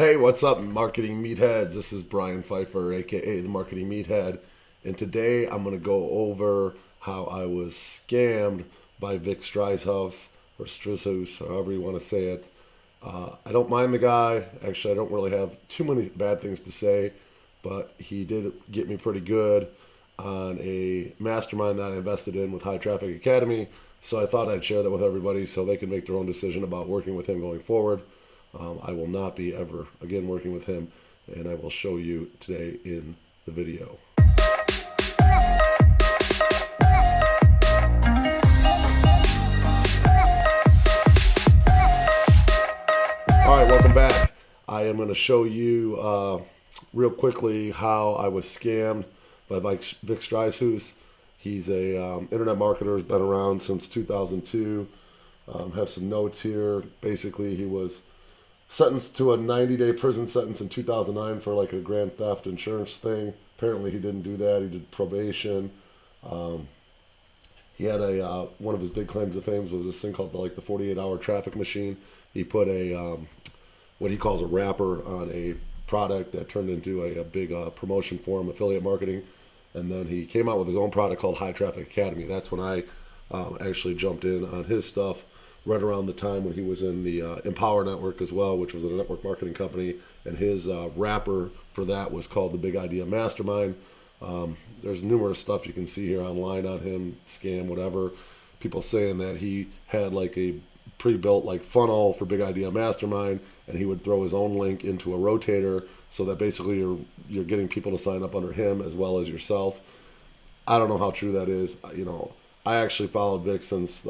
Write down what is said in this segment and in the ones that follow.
Hey, what's up, marketing meatheads? This is Brian Pfeiffer, aka the Marketing Meathead, and today I'm going to go over how I was scammed by Vick Strizheus or Strizheus, however you want to say it. I don't mind the guy. Actually, I don't really have too many bad things to say, but he did get me pretty good on a mastermind that I invested in with High Traffic Academy. So I thought I'd share that with everybody so they can make their own decision about working with him going forward. I will not be ever again working with him, and I will show you today in the video. All right, welcome back. I am going to show you real quickly how I was scammed by Vick Strizheus. He's a internet marketer, has been around since 2002. Have some notes here. Basically, he was sentenced to a 90-day prison sentence in 2009 for like a grand theft insurance thing. Apparently he didn't do that. He did probation. He had a one of his big claims to fame was this thing called the 48-hour traffic machine. He put a what he calls a wrapper on a product that turned into a big promotion for him, affiliate marketing. And then he came out with his own product called High Traffic Academy. That's when I actually jumped in on his stuff right around the time when he was in the Empower Network as well, which was a network marketing company. And his wrapper for that was called the Big Idea Mastermind. There's numerous stuff you can see here online on him, scam, whatever. People saying that he had like a pre-built like funnel for Big Idea Mastermind, and he would throw his own link into a rotator so that basically you're getting people to sign up under him as well as yourself. I don't know how true that is. You know, I actually followed Vic since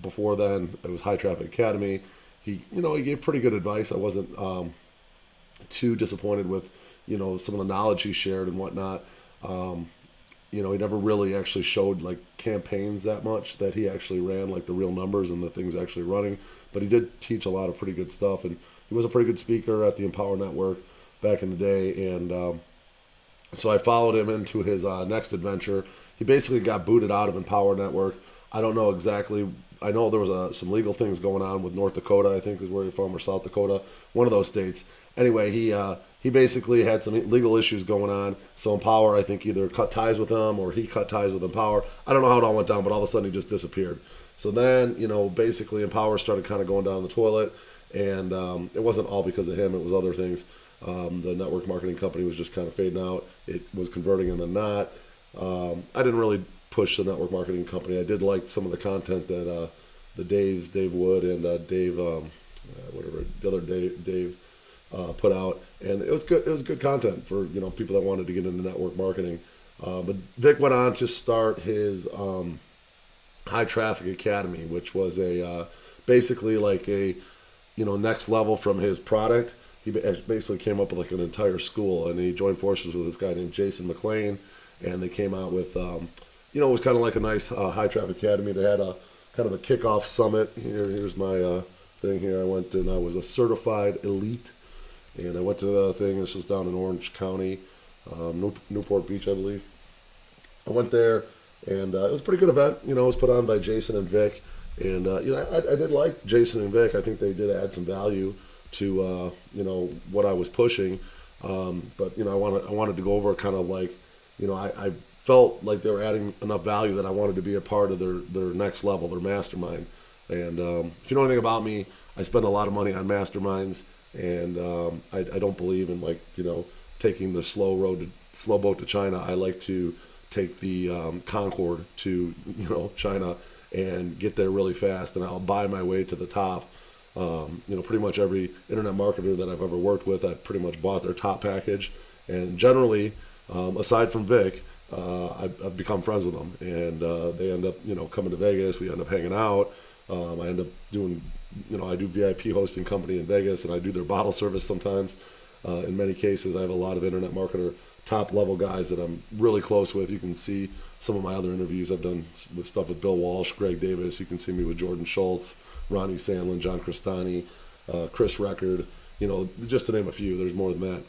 before then. It was High Traffic Academy. He gave pretty good advice. I wasn't too disappointed with some of the knowledge he shared and whatnot. He never really actually showed like campaigns that much that he actually ran, like the real numbers and the things actually running. But he did teach a lot of pretty good stuff, and he was a pretty good speaker at the Empower Network back in the day. And so I followed him into his next adventure. He basically got booted out of Empower Network. I don't know exactly. I know there was some legal things going on with North Dakota, I think is where he's from, or South Dakota, one of those states. Anyway, he basically had some legal issues going on. So Empower, I think, either cut ties with him or he cut ties with Empower. I don't know how it all went down, but all of a sudden he just disappeared. So then, basically Empower started kind of going down the toilet, and it wasn't all because of him. It was other things. The network marketing company was just kind of fading out. It was converting and then not. I didn't really push the network marketing company. I did like some of the content that Dave Wood and Dave, whatever the other Dave put out, and it was good. It was good content for people that wanted to get into network marketing. But Vic went on to start his High Traffic Academy, which was a basically like a next level from his product. He basically came up with like an entire school, and he joined forces with this guy named Jason McLean, and they came out with it was kind of like a nice High Traffic Academy. They had a kind of a kickoff summit. Here's my thing here. I went and I was a certified elite, and I went to the thing. This was down in Orange County, Newport Beach, I believe. I went there, and it was a pretty good event. It was put on by Jason and Vic, and I did like Jason and Vic. I think they did add some value to what I was pushing. But I wanted to go over kind of like I felt like they were adding enough value that I wanted to be a part of their next level, their mastermind. And if you know anything about me, I spend a lot of money on masterminds, and I don't believe in taking the slow boat to China. I like to take the Concorde to China and get there really fast, and I'll buy my way to the top. Pretty much every internet marketer that I've ever worked with, I've pretty much bought their top package, and generally, aside from Vic, I've become friends with them, and they end up coming to Vegas. We end up hanging out. I end up doing I do VIP hosting company in Vegas, and I do their bottle service sometimes. In many cases, I have a lot of internet marketer top level guys that I'm really close with. You can see some of my other interviews I've done with stuff with Bill Walsh, Greg Davis. You can see me with Jordan Schultz, Ronnie Sandlin, John Cristani, Chris Record, just to name a few. There's more than that.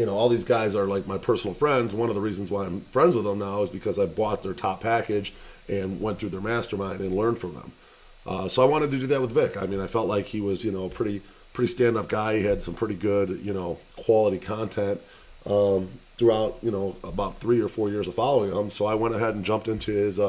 All these guys are like my personal friends. One of the reasons why I'm friends with them now is because I bought their top package and went through their mastermind and learned from them. So I wanted to do that with Vic. I mean, I felt like he was, a pretty pretty stand-up guy. He had some pretty good, quality content throughout, about 3 or 4 years of following him. So I went ahead and jumped into his,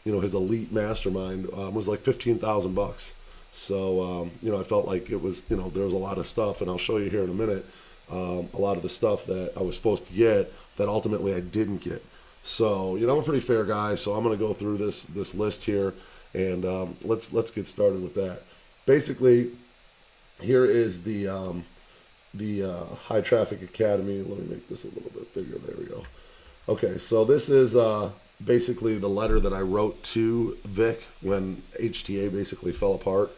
his elite mastermind. It was like $15,000. So, I felt like it was, there was a lot of stuff, and I'll show you here in a minute, a lot of the stuff that I was supposed to get that ultimately I didn't get. So, I'm a pretty fair guy, so I'm going to go through this list here, and let's get started with that. Basically, here is the High Traffic Academy. Let me make this a little bit bigger. There we go. Okay, so this is basically the letter that I wrote to Vick when HTA basically fell apart.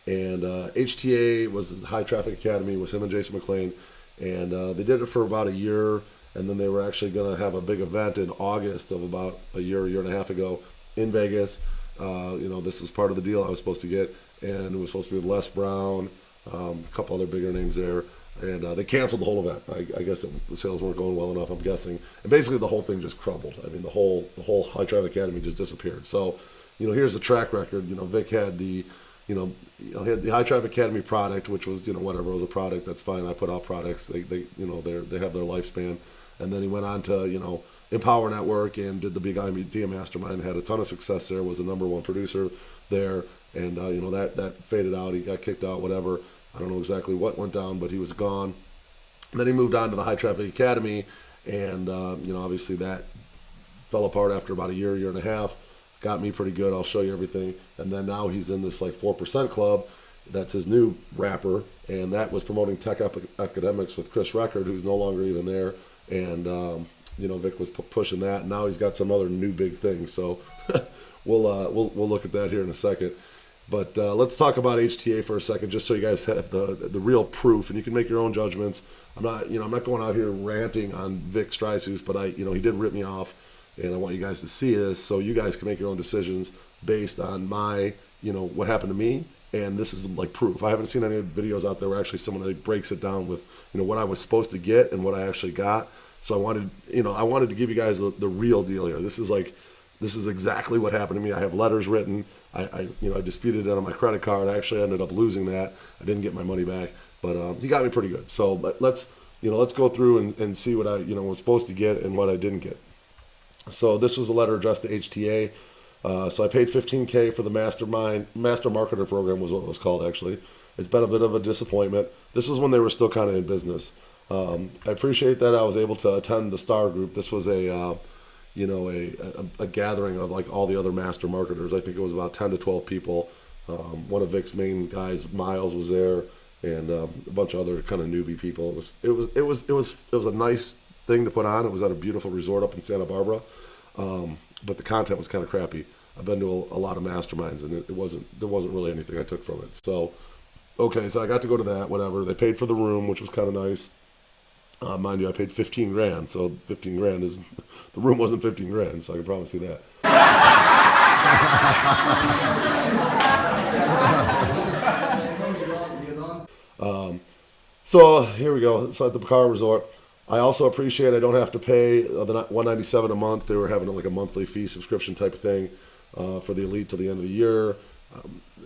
And HTA was his High Traffic Academy, was him and Jason McLean, and they did it for about a year, and then they were actually going to have a big event in August of about a year and a half ago in Vegas. This is part of the deal I was supposed to get, and it was supposed to be with Les Brown, a couple other bigger names there, and they canceled the whole event. I guess the sales weren't going well enough, I'm guessing, and basically the whole thing just crumbled. I mean, the whole High Traffic Academy just disappeared. So, here's the track record. Vick had the he had the High Traffic Academy product, which was, whatever, it was a product, that's fine. I put out products, they have their lifespan. And then he went on to, Empower Network and did the big idea mastermind, had a ton of success there, was the #1 producer there. And, that faded out. He got kicked out, whatever. I don't know exactly what went down, but he was gone. And then he moved on to the High Traffic Academy. And, obviously that fell apart after about a year and a half. Got me pretty good. I'll show you everything. And then now he's in this 4% club. That's his new wrapper. And that was promoting tech academics with Chris Record, who's no longer even there. And, Vick was pushing that. And now he's got some other new big things. So we'll look at that here in a second. But let's talk about HTA for a second, just so you guys have the real proof, and you can make your own judgments. I'm not going out here ranting on Vick Strizheus, but he did rip me off. And I want you guys to see this so you guys can make your own decisions based on my, what happened to me. And this is proof. I haven't seen any of the videos out there where actually someone breaks it down with, what I was supposed to get and what I actually got. So I wanted to give you guys the real deal here. This is exactly what happened to me. I have letters written. I disputed it on my credit card. I actually ended up losing that. I didn't get my money back, but he got me pretty good. So let's go through and see what I, was supposed to get and what I didn't get. So this was a letter addressed to HTA. So I paid $15K for the Master Marketer program, was what it was called, actually. It's been a bit of a disappointment. This is when they were still kind of in business. I appreciate that I was able to attend the Star Group. This was a gathering of all the other master marketers. I think it was about 10 to 12 people. One of Vick's main guys, Miles, was there, and a bunch of other kind of newbie people. It was a nice thing to put on. It was at a beautiful resort up in Santa Barbara, but the content was kind of crappy. I've been to a lot of masterminds, and there wasn't really anything I took from it. So I got to go to that. Whatever. They paid for the room, which was kind of nice. Mind you, I paid $15,000, so $15,000 is the room wasn't $15,000, so I can promise you that. So here we go. It's at the Bacar Resort. I also appreciate I don't have to pay the $197 a month. They were having a monthly fee subscription type of thing for the elite till the end of the year.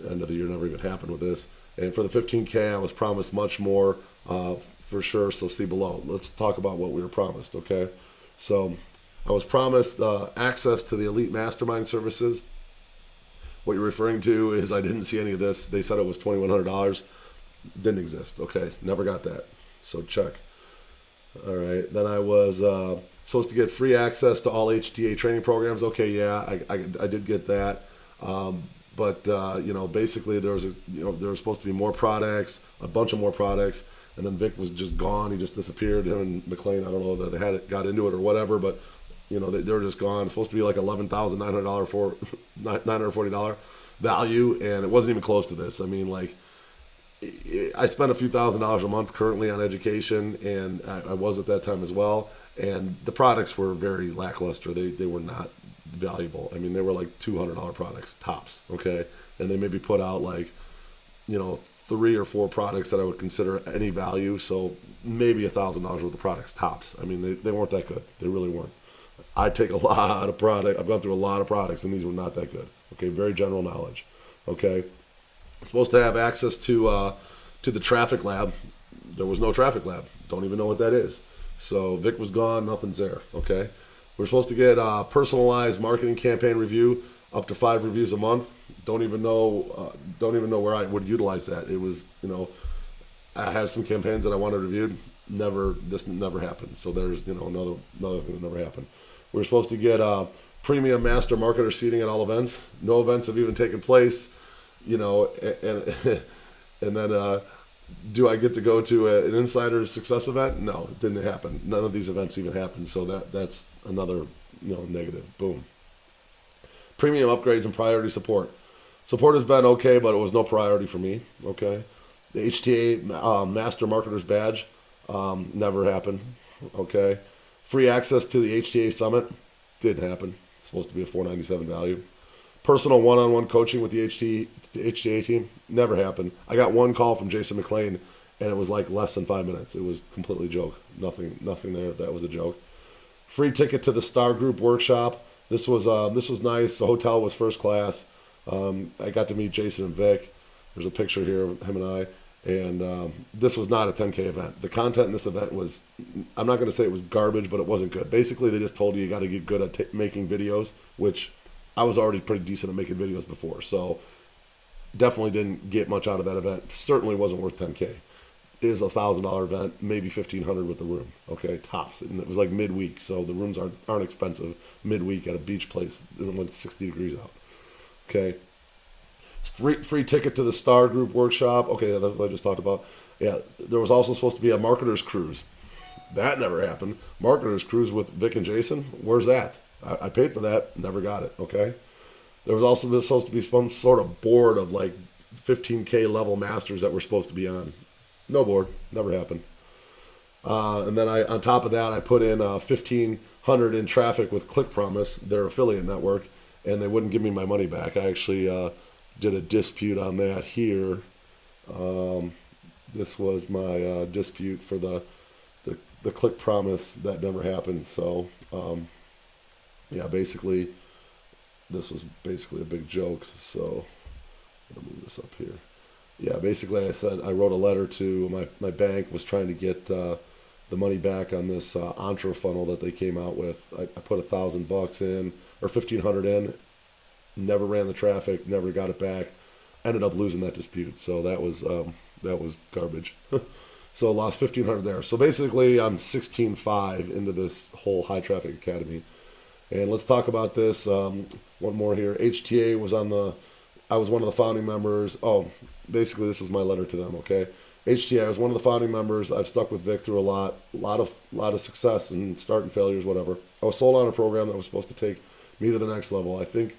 End of the year never even happened with this. And for the $15K, I was promised much more for sure. So see below. Let's talk about what we were promised. Okay, so I was promised access to the elite mastermind services. What you're referring to is I didn't see any of this. They said it was $2,100. Didn't exist. Okay, never got that. So check. All right. Then I was supposed to get free access to all HTA training programs. Okay, yeah, I did get that. But basically there were supposed to be more products, a bunch of more products, and then Vick was just gone. He just disappeared. Him and McLean, I don't know that they got into it or whatever, but they were just gone. It's supposed to be $11,900 for $940 value, and it wasn't even close to this. I mean, I spend a few $1,000s a month currently on education, and I was at that time as well. And the products were very lackluster. They were not valuable. I mean, they were $200 products tops. Okay, and they maybe put out 3 or 4 products that I would consider any value. So maybe $1,000 worth of products tops. I mean, they weren't that good. They really weren't. I take a lot of product. I've gone through a lot of products, and these were not that good. Okay, very general knowledge. Okay. Supposed to have access to to the traffic lab. There was no traffic lab. Don't even know what that is. So Vick was gone. Nothing's there. Okay. We're supposed to get personalized marketing campaign review, up to 5 reviews a month. Don't even know where I would utilize that. It was, I had some campaigns that I wanted reviewed. This never happened. So there's, another thing that never happened. We're supposed to get premium master marketer seating at all events. No events have even taken place, and then do I get to go to an insider success event? No, it didn't happen. None of these events even happened. So that's another, negative. Boom. Premium upgrades and priority support. Support has been okay, but it was no priority for me. Okay. The HTA Master Marketer's Badge never happened. Okay. Free access to the HTA Summit didn't happen. It's supposed to be a $497 value. Personal one-on-one coaching with the HTA team never happened. I got one call from Jason McLean, and it was like less than 5 minutes. It was completely a joke. Nothing there. That was a joke. Free ticket to the Star Group workshop. This was nice. The hotel was first class. I got to meet Jason and Vick. There's a picture here of him and I. And this was not a 10K event. The content in this event was, I'm not going to say it was garbage, but it wasn't good. Basically, they just told you got to get good at making videos, which I was already pretty decent at making videos before. So definitely didn't get much out of that event. Certainly wasn't worth 10K. It is a $1,000 event, maybe $1,500 with the room. Okay, tops. And it was like midweek, so the rooms aren't expensive midweek at a beach place when it's 60 degrees out. Okay. Free ticket to the Star Group workshop. Okay, that's what I just talked about. Yeah, there was also supposed to be a marketer's cruise. That never happened. Marketer's cruise with Vick and Jason. Where's that? I paid for that. Never got it. Okay. There was also supposed to be some sort of board of like 15K level masters that were supposed to be on. No board. Never happened. And then on top of that, I put in 1,500 in traffic with Click Promise, their affiliate network, and they wouldn't give me my money back. I actually did a dispute on that here. This was my dispute for the Click Promise. That never happened. So, yeah, basically, this was basically a big joke. So, I'm gonna move this up here. Yeah, basically, I wrote a letter to my bank, was trying to get the money back on this Entra funnel that they came out with. I put $1,000 in, or 1,500 in. Never ran the traffic, never got it back. Ended up losing that dispute, so that was garbage. So I lost 1,500 there. So basically, I'm 16.5 into this whole high traffic academy. And let's talk about this. One more here. HTA was I was one of the founding members. Oh, basically, this is my letter to them. Okay, HTA. I was one of the founding members. I've stuck with Vick through a lot of success and start and failures, whatever. I was sold on a program that was supposed to take me to the next level. I think.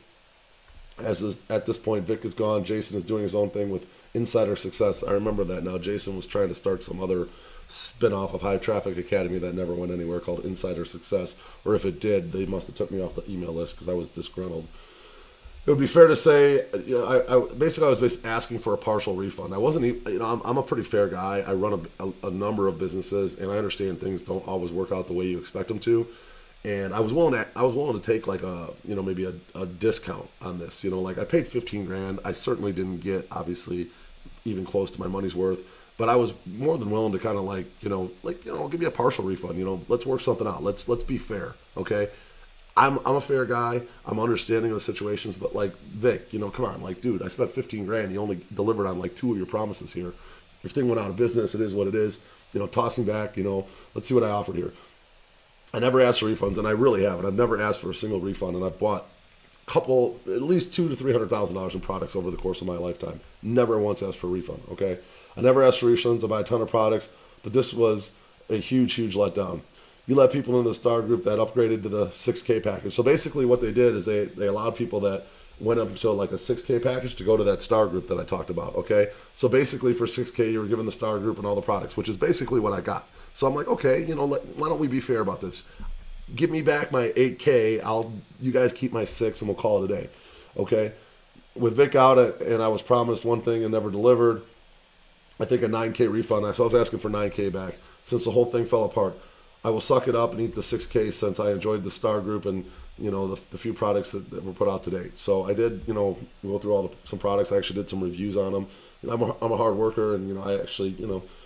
At this point, Vick is gone. Jason is doing his own thing with Insider Success. I remember that now. Jason was trying to start some other spin-off of High Traffic Academy that never went anywhere called Insider Success. Or if it did, they must have took me off the email list because I was disgruntled. It would be fair to say, I was asking for a partial refund. I wasn't, I'm a pretty fair guy. I run a number of businesses, and I understand things don't always work out the way you expect them to. And I was willing to take like maybe a discount on this. Like I paid $15,000. I certainly didn't get obviously even close to my money's worth, but I was more than willing to kind of give me a partial refund. Let's work something out. Let's be fair, okay? I'm a fair guy. I'm understanding of the situations, but like Vick, come on, like dude, I spent $15,000. You only delivered on like 2 of your promises here. Your thing went out of business. It is what it is. Toss me back. Let's see what I offered here. I never asked for refunds, and I really haven't. I've never asked for a single refund, and I've bought at least $200,000 to $300,000 in products over the course of my lifetime. Never once asked for a refund, okay? I never asked for refunds. I buy a ton of products, but this was a huge, huge letdown. You let people into the Star Group that upgraded to the 6K package. So basically what they did is they allowed people that went up to like a 6K package to go to that Star Group that I talked about, okay? So basically for 6K, you were given the Star Group and all the products, which is basically what I got. So I'm like, okay, why don't we be fair about this? Give me back my 8K. You guys keep my 6, and we'll call it a day. Okay? With Vick out, and I was promised one thing and never delivered, I think a 9K refund. So I was asking for 9K back. Since the whole thing fell apart, I will suck it up and eat the 6K since I enjoyed the Star Group and the few products that were put out to date. So I did, go through some products. I actually did some reviews on them. I'm a hard worker, and I actually,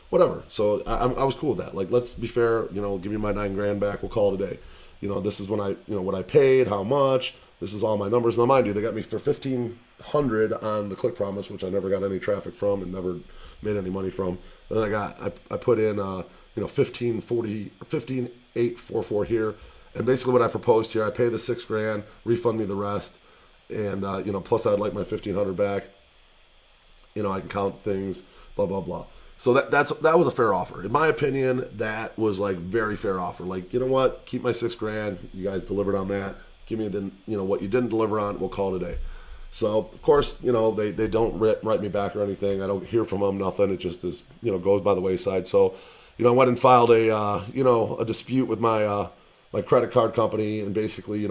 whatever. So I was cool with that. Like, let's be fair. Give me my $9,000 back. We'll call it a day. This is when what I paid, how much. This is all my numbers. Now, mind you, they got me for 1,500 on the Click Promise, which I never got any traffic from and never made any money from. And then I put in 15,844 here, and basically what I proposed here, I pay the $6,000, refund me the rest, and plus I'd like my 1,500 back. I can count things, blah blah blah. So that was a fair offer. In my opinion, that was like very fair offer. Like, you know what? Keep my $6,000. You guys delivered on that. Give me what you didn't deliver on. We'll call it a day. So of course, they don't write me back or anything. I don't hear from them, nothing. It just is, goes by the wayside. So, I went and filed a dispute with my my credit card company, and basically,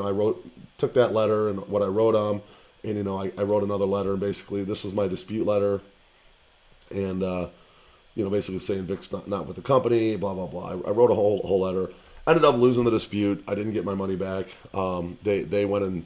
took that letter and what I wrote them, and I wrote another letter, and basically this is my dispute letter, and basically saying Vick's not with the company, blah blah blah. I wrote a whole letter. I ended up losing the dispute. I didn't get my money back. They went and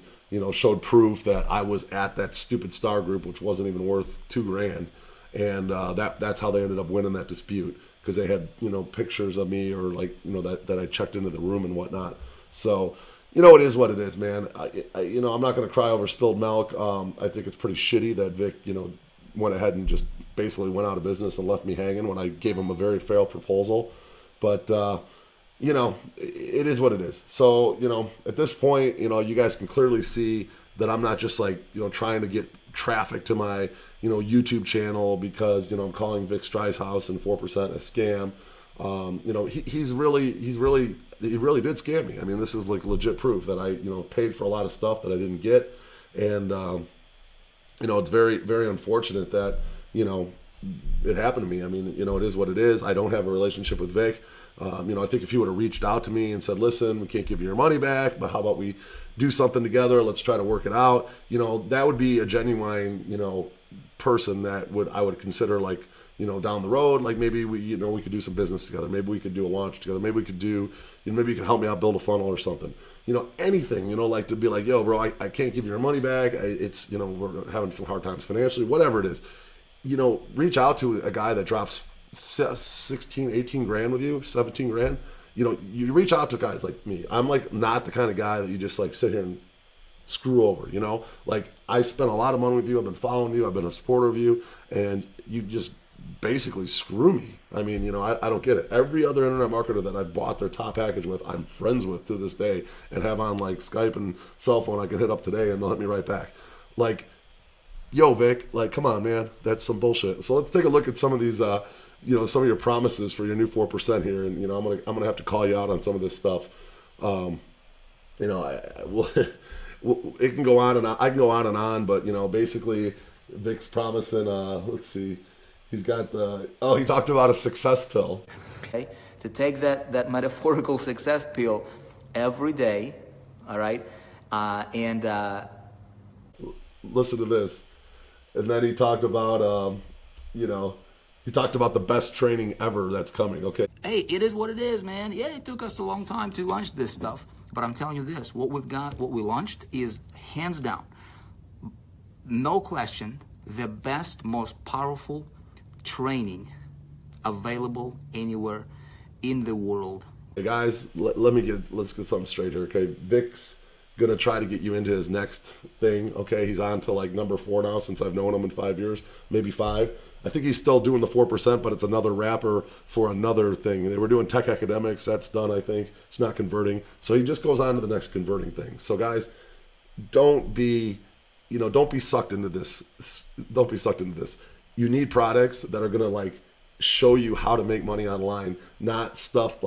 showed proof that I was at that stupid star group, which wasn't even worth $2,000, and that's how they ended up winning that dispute, because they had pictures of me, or that I checked into the room and whatnot. So it is what it is, man. I'm not going to cry over spilled milk. I think it's pretty shitty that Vick went ahead and just basically went out of business and left me hanging when I gave him a very fair proposal. But it is what it is. So at this point, you guys can clearly see that I'm not just trying to get traffic to my YouTube channel because I'm calling Vick Strizheus and 4% a scam. He really did scam me. I mean, this is like legit proof that I paid for a lot of stuff that I didn't get, and it's very, very unfortunate that it happened to me. I mean, it is what it is. I don't have a relationship with Vick. I think if he would have reached out to me and said, listen, we can't give you your money back, but how about we do something together? Let's try to work it out. That would be a genuine, person that I would consider down the road, like maybe we could do some business together. Maybe we could do a launch together. Maybe we could do, maybe you could help me out, build a funnel or something. Anything, like to be like, yo, bro, I can't give you your money back. It's, we're having some hard times financially, whatever it is. Reach out to a guy that drops 16, 18 grand with you, 17 grand. You reach out to guys like me. I'm not the kind of guy that you just sit here and screw over, I spent a lot of money with you. I've been following you. I've been a supporter of you, and you just basically screw me. I mean, I don't get it. Every other internet marketer that I've bought their top package with, I'm friends with to this day, and have on Skype and cell phone I can hit up today, and they'll hit me right back. Yo, Vick, come on, man, that's some bullshit. So let's take a look at some of these, some of your promises for your new 4% here, and I'm gonna have to call you out on some of this stuff. It can go on and on. I can go on and on, but basically, Vick's promising. Let's see, he's got he talked about a success pill. Okay, to take that metaphorical success pill every day, all right, and listen to this, and then he talked about he talked about the best training ever that's coming. Okay. Hey, it is what it is, man. Yeah, it took us a long time to launch this stuff. But I'm telling you this, what we launched is hands down, no question, the best, most powerful training available anywhere in the world. Hey guys, let's get something straight here, okay? Vick's gonna try to get you into his next thing, okay? He's on to number 4 now, since I've known him in 5 years, maybe 5. I think he's still doing the 4%, but it's another wrapper for another thing. They were doing tech academics. That's done, I think. It's not converting. So he just goes on to the next converting thing. So guys, don't be sucked into this. Don't be sucked into this. You need products that are going to show you how to make money online, not stuff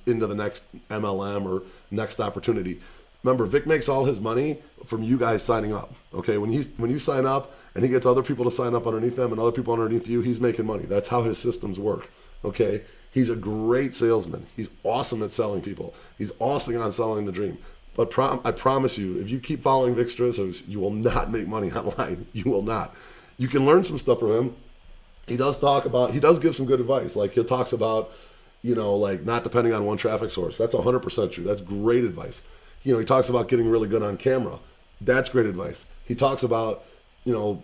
into the next MLM or next opportunity. Remember, Vick makes all his money from you guys signing up. Okay, when you sign up and he gets other people to sign up underneath them and other people underneath you, he's making money. That's how his systems work. Okay, he's a great salesman. He's awesome at selling people. He's awesome on selling the dream. But I promise you, if you keep following Vick Strizheus, you will not make money online. You will not. You can learn some stuff from him. He does give some good advice. He talks about, not depending on one traffic source. That's 100% true. That's great advice. He talks about getting really good on camera. That's great advice. He talks about, you know,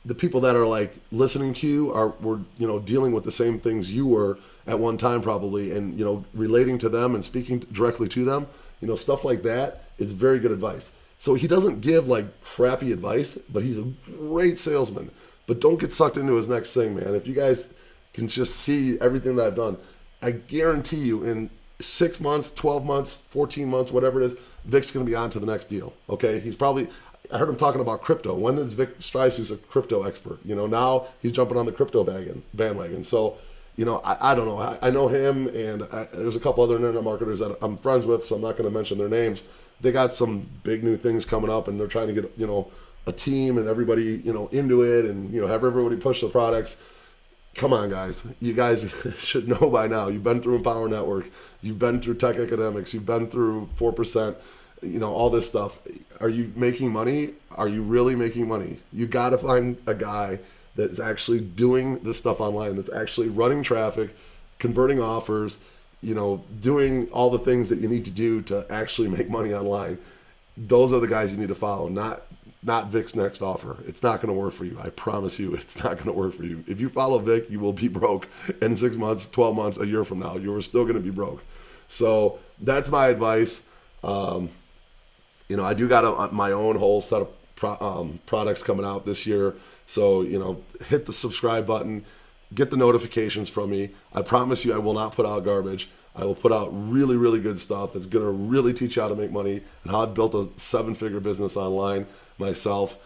the people that are like listening to you were, you know, dealing with the same things you were at one time probably, and, you know, relating to them and speaking directly to them, you know, stuff like that is very good advice. So he doesn't give like crappy advice, but he's a great salesman. But don't get sucked into his next thing, man. If you guys can just see everything that I've done, I guarantee you in 6 months, 12 months, 14 months, whatever it is, Vick's going to be on to the next deal. Okay, he's probably, I heard him talking about crypto. When is Vick Strizheus a crypto expert? You know, now he's jumping on the crypto bandwagon. So, you know, I don't know. I know him, and there's a couple other internet marketers that I'm friends with, so I'm not going to mention their names. They got some big new things coming up, and they're trying to get, you know, a team and everybody, you know, into it, and, you know, have everybody push the products. Come on, guys. You guys should know by now. You've been through Empower Network. You've been through Tech Academics. You've been through 4%, you know, all this stuff. Are you making money? Are you really making money? You got to find a guy that's actually doing this stuff online, that's actually running traffic, converting offers, you know, doing all the things that you need to do to actually make money online. Those are the guys you need to follow, not Vick's next offer. It's not going to work for you. I promise you, it's not going to work for you. If you follow Vick, you will be broke in 6 months, 12 months, a year from now. You're still going to be broke. So that's my advice. You know, I do got my own whole set of products coming out this year. So, you know, hit the subscribe button, get the notifications from me. I promise you I will not put out garbage. I will put out really, really good stuff that's going to really teach you how to make money and how I built a 7-figure business online myself.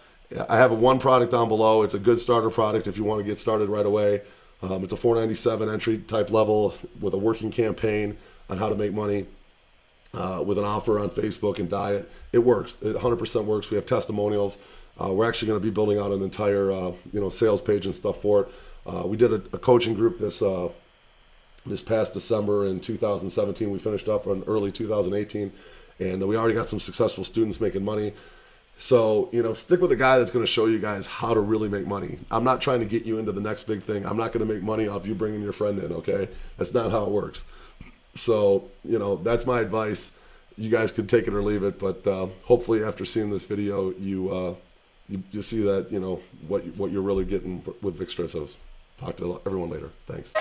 I have one product down below. It's a good starter product if you want to get started right away. It's a $497 entry type level with a working campaign on how to make money with an offer on Facebook and Diet. It works. It 100% works. We have testimonials. We're actually going to be building out an entire you know, sales page and stuff for it. We did a coaching group this past December in 2017. We finished up in early 2018, and we already got some successful students making money. So, you know, stick with a guy that's going to show you guys how to really make money. I'm not trying to get you into the next big thing. I'm not going to make money off you bringing your friend in, okay? That's not how it works. So, you know, that's my advice. You guys can take it or leave it, but hopefully after seeing this video, you see that, you know, what you're really getting with Vick Strizheus. Talk to everyone later. Thanks.